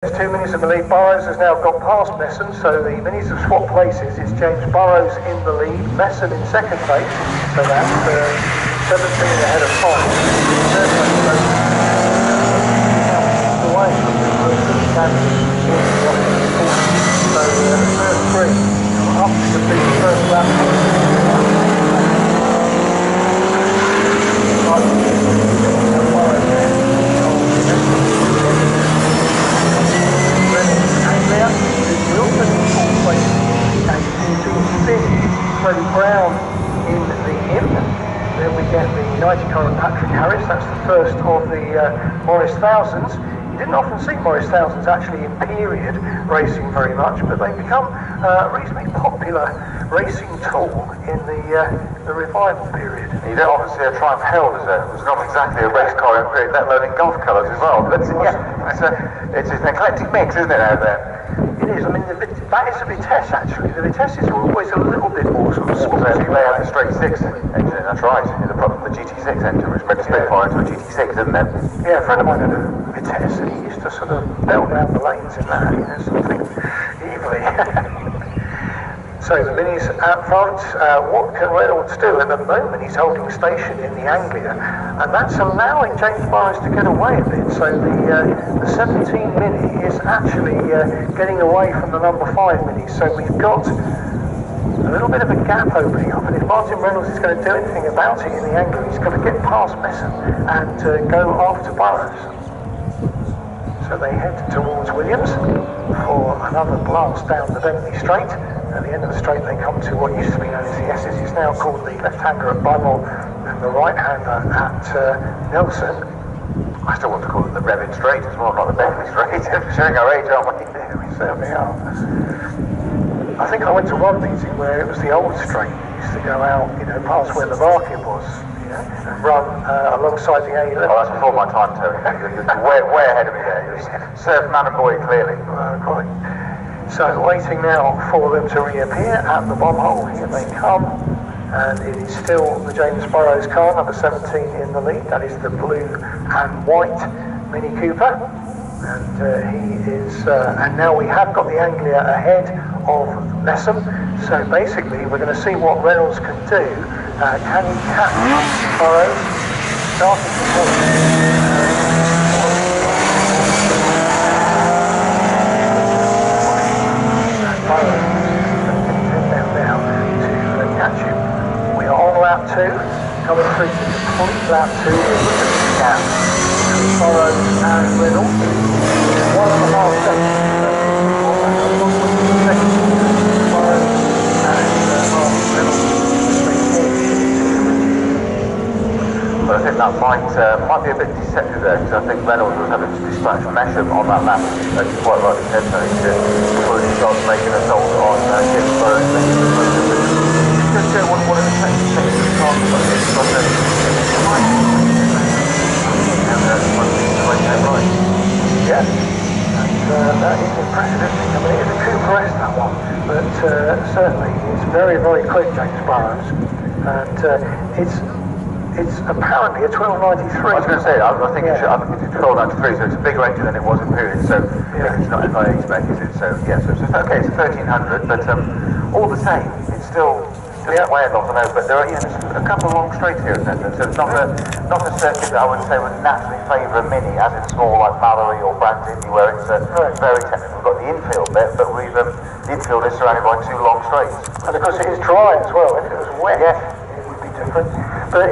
There's 2 minis of the lead. Burrows has now got past Messon, so the minis have swapped places. It's James Burrows in the lead, Messon in second place, so that's 17 ahead of 5. Away from the so the first three up to complete the first lap. Freddie Brown in the in. Then we get the United Current Patrick Harris. That's the first of the Morris Thousands. You didn't often see Morris Thousands actually in period racing very much, but they become a reasonably popular racing tool in the revival period. You don't often see a Triumph held as it's not exactly a race car in period, let alone in golf colours as well. But it's an eclectic mix, isn't it, out there? It is. I mean, that is the Vitesse actually. The Vitesse is always a little bit more sort of sporty. They have the straight 6 engine, that's right. The GT6 engine, which made a Spitfire into a GT6, isn't it? Yeah, a friend of mine had a Vitesse and he used to sort of belt down the lanes in that, you know, something evilly. So the minis out front, what can Reynolds do? At the moment he's holding station in the Anglia, and that's allowing James Burrows to get away a bit. So the 17 Mini is actually getting away from the number 5 Mini. So we've got a little bit of a gap opening up, and if Martin Reynolds is going to do anything about it in the Anglia, he's got to get past Messon and go after Burrows. So they head towards Williams for another blast down the Bentley Straight. At the end of the straight they come to what used to be known as the S's. It's now called the left-hander at Bummel and the right-hander at Nelson. I still want to call it the Revin Straight as well, not the Bentley Straight. Showing our age, aren't we? Yeah, we certainly are. I think I went to one meeting where it was the old straight. It used to go out, you know, past where the market was, you know, and run alongside the A11. Oh, that's before my time, Terry. You're way ahead of me there. You served man and boy clearly. Quite. So waiting now for them to reappear at the bomb hole. Here they come, and it is still the James Burrows car, number 17 in the lead. That is the blue and white Mini Cooper, and he is. And now we have got the Anglia ahead of Messon. So basically, we're going to see what Reynolds can do. Can he catch Burrows? Starting to follow. Lap 2, coming through to complete lap 2 with the gap. Burrows and Reynolds. 1.5 seconds. But I think that might be a bit deceptive there, because I think Reynolds was having to dispatch Mesham on that lap, as you quite rightly said, before he starts making a assault on James Burrows. Just one of the technical things that can't be yeah, and that is impressive, isn't it? I mean, it's a Cooper S, that one, but certainly it's very, very quick, James Burrows, and it's apparently a 1293. I was going to say, I think it's a 1293, so it's a bigger engine than it was in period, so yeah. It's not FIA spec, is it? So yeah, so okay, it's a 1300, but all the same, it's still way a lot, I know, but there are a couple of long straights here, isn't it? So it's not a circuit that I would say would naturally favour a Mini, as in small like Mallory or Brands Indy, where it's very technical. We've got the infield bit, but the infield is surrounded by 2 long straights. And of course it is dry as well. If it was wet, it would be different. But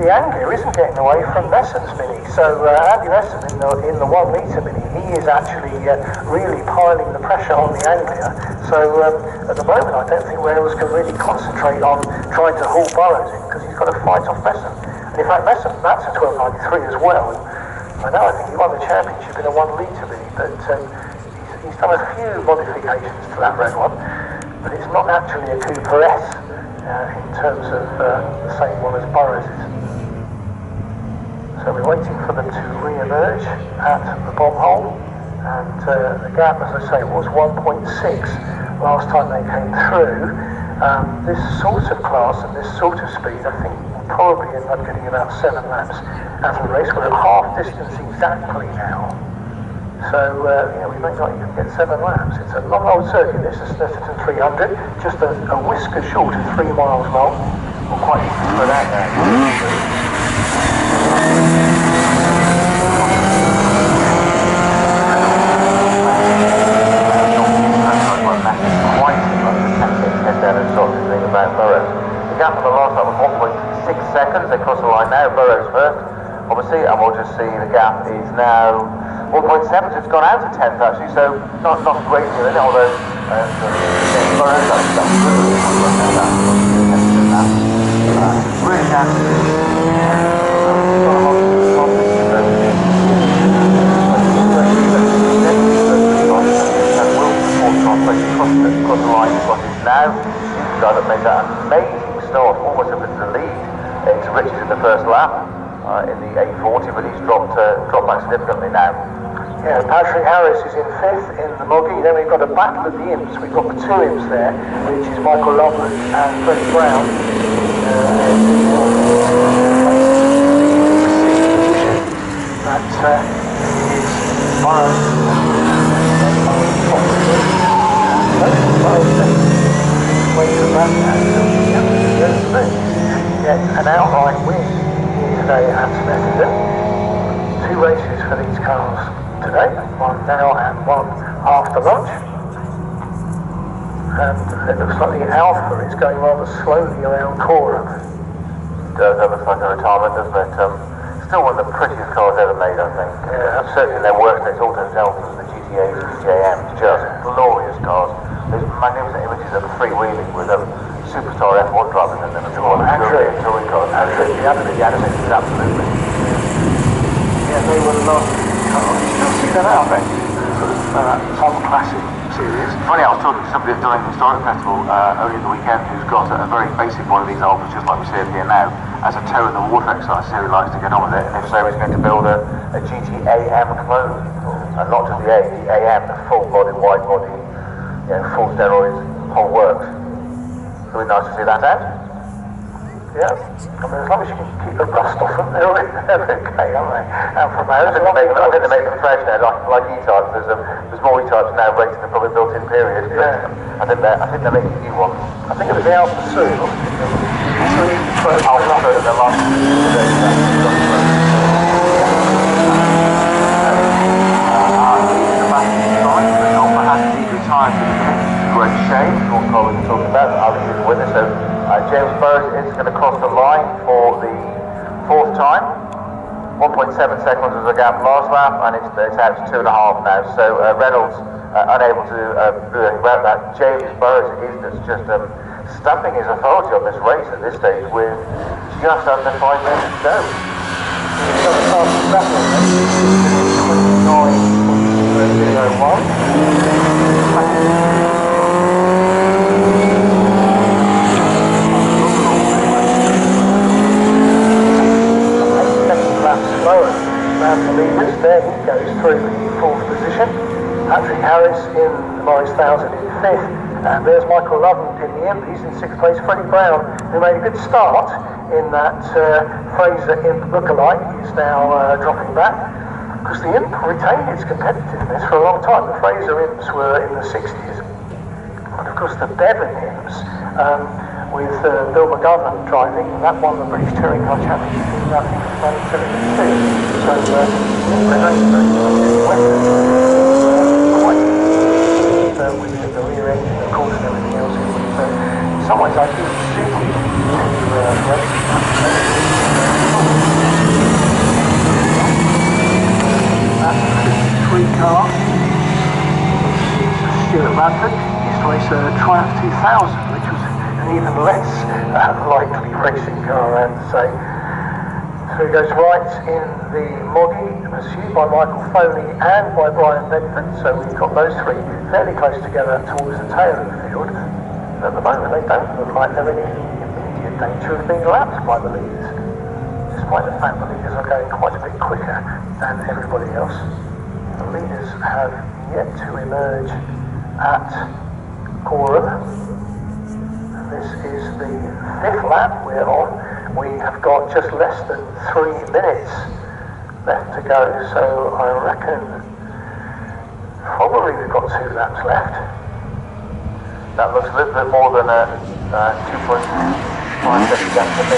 the Anglia isn't getting away from Messon's Mini. So Andy Messon in the 1 litre Mini, he is actually really piling the pressure on the Anglia. So at the moment I don't think Reynolds can really concentrate on trying to haul Burrows in, because he's got to fight off Messon. And in fact Messon, that's a 1293 as well. I know, I think he won the championship in a 1 litre Mini, but he's done a few modifications to that red one, but it's not actually a Cooper S in terms of the same one as Burrows is. So we're waiting for them to re-emerge at the bomb hole, and the gap, as I say, was 1.6 last time they came through. This sort of class and this sort of speed, I think, will probably end up getting about 7 laps out of the race. We're at half distance exactly now. So yeah, we may not even get 7 laps. It's a long old circuit. This is Snetterton 300, just a whisker short of 3 miles long. Or quite easy for that now. The gap on the last lap was 1.6 seconds. They cross the line now. Burrows first, obviously, and we'll just see the gap is now 1.7. So it's gone out to 10th actually. So not great here, is it? Although Burrows really down across the line is what is now. The guy that made that amazing start, almost up into the lead. It's Richards in the first lap in the 840, but he's dropped back significantly now. Yeah, Patrick Harris is in 5th in the Moggy. Then we've got a battle of the imps. We've got the 2 imps there, which is Michael Loveland and Freddie Brown. That is Burrows. Get an outright win today at Snetterton. 2 races for these cars today, one now and one after lunch. And it looks like the Alpha is going rather slowly around Cora. That looks like a retirement, doesn't it? Still one of the prettiest cars ever made, I think. Yeah, certainly their work, there's also Deltas, the GTAs, the GTAMs, just glorious cars. There's magnificent images of freewheeling with superstar F1 drivers in them as well. Touring cars. Absolutely, the animation is absolutely. Yeah, they were lovely cars. You still see them out there. Some classic series. Funny, I was talking to somebody at Durham Historic Festival earlier the weekend who's got a very basic one of these Alphas, just like we see it here now, as a toe in the water exercise. So he likes to get on with it, and if so, he's going to build a GTAM clone. And not just the A, the AM, the full body, wide body, full steroids, whole works. It'll be nice to see that out. Yeah, I mean, as long as you can keep the rust off them, they're okay, aren't they? And from I think they make them fresh now, like E-types. There's more E-types now rated than probably built-in period. Yeah. I think they're making new ones. I think it was the Alpha Soon. Alpha Soon, the last great shame. What Colin was talking about, obviously the winner. So James Burrows is going to cross the line for the 4th time. 1.7 seconds was the gap last lap, and it's out to 2.5 now. So Reynolds unable to do anything about that. James Burrows is just stamping his authority on this race at this stage with just under 5 minutes to go. There he goes through the 4th position. Patrick Harris in the Morris 1000 in 5th. And there's Michael Loveland in the Imp. He's in 6th place. Freddie Brown, who made a good start in that Fraser Imp lookalike, is now dropping back. Because the Imp retained its competitiveness for a long time. The Fraser Imps were in the 60s. And of course the Bevan Imps, with Bill McGovern driving, and that won the British Touring Car Championship in 1972. So with the rear engine, of course, and everything else. So in some ways, I feel suited to racing. That's a 3 car. Stuart Radford used to race a Triumph 2000, which was an even less likely racing car, I have to say. So he goes right in the Moggy, pursued by Michael Foley and by Brian Bedford. So we've got those 3 fairly close together towards the tail of the field. At the moment, they don't look like they're in immediate danger of being lapped by the leaders, despite the fact the leaders are going quite a bit quicker than everybody else. The leaders have yet to emerge at Coram. This is the 5th lap we're on. We have got just less than 3 minutes left to go, so I reckon Probably we've got 2 laps left. That looks a little bit more than a 2.5 second gap to me.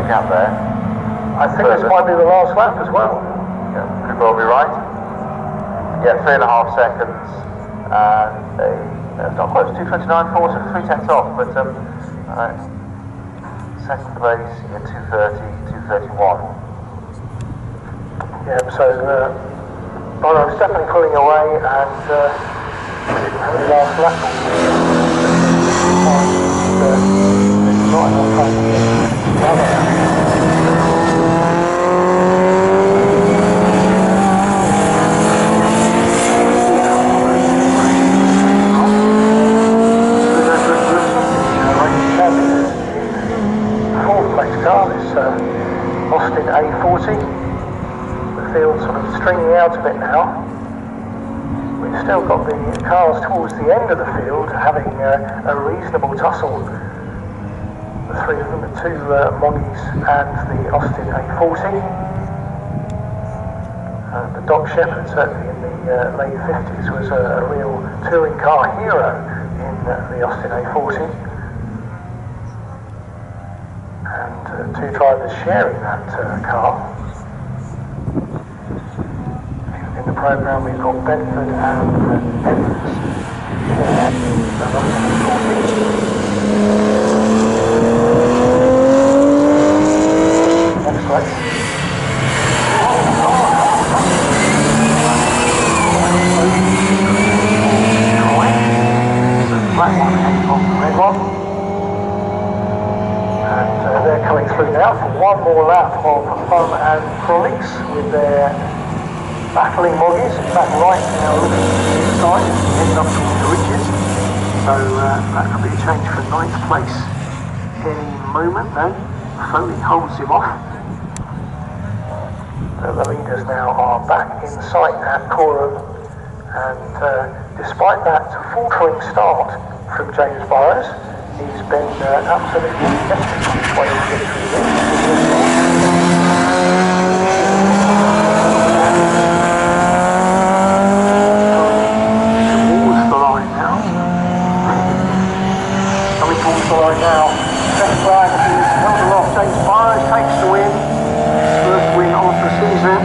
Gap there. I think this might be the last lap as well. Yeah, could well be right. Yeah, 3.5 seconds. Not quite 2:29.4, so 3/10 off, but second place, yeah, 2:30, 2:31. Yeah, so Bono's definitely pulling away, and the last lap. Not enough time to get Austin A40. The field's sort of stringing out a bit now. We've still got the cars towards the end of the field having a reasonable tussle. The 3 of them, the 2 Moggies and the Austin A40. The Doc Shepherd, certainly in the late 50s, was a real touring car hero in the Austin A40. 2 drivers sharing that car. In the programme we've got Bedford and Evans. Next race. Black one came off the red one. They're coming through now for one more lap of fun and frolics with their battling Moggies. In fact, right now looking inside, heading up towards the ridges. So that could be a change for 9th place any moment though. Foley holds him off. The leaders now are back in sight at Coram, and despite that faltering start from James Burrows, he's been absolutely fantastic on his way to get through this. Towards the line now. Coming towards the line now. Best flag is held aloft. James Burrows takes the win. First win of the season.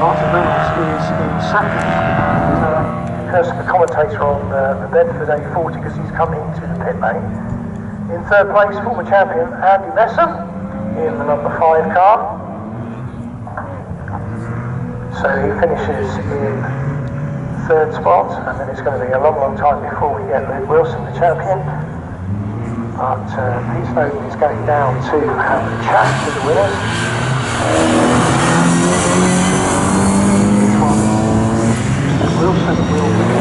Martin Reynolds is in second. As the commentator on the Bedford A40 because he's come into the pit lane. In 3rd place, former champion Andy Messam in the number 5 car. So he finishes in 3rd spot, and then it's going to be a long time before we get Red Wilson, the champion. But Pete Snowden is going down to have a chat to the winners. Wilson will be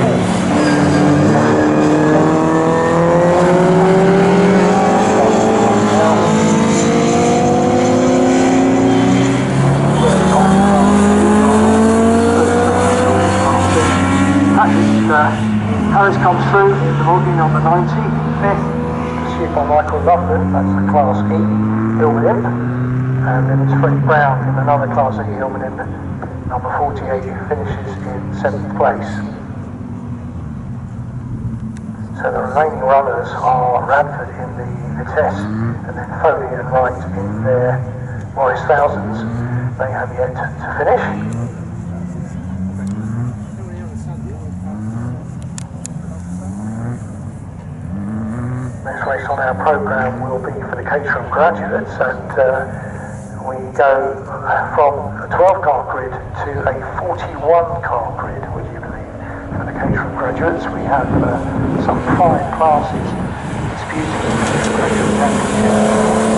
Harris comes through in the Moggy number 90, 5th, pursued by Michael Loveland, that's the Class E Ilmenimp, and then it's Freddie Brown in another Class E Ilmenimp, number 48, who finishes in 7th place. So the remaining runners are Radford in the Vitesse, and then Foley and Wright in their Morris Thousands. They have yet to finish. Next race on our programme will be for the Caterham graduates, and we go from a 12-car grid to a 41-car grid, would you believe? For the Caterham graduates, we have some 5 classes disputing the graduate championship.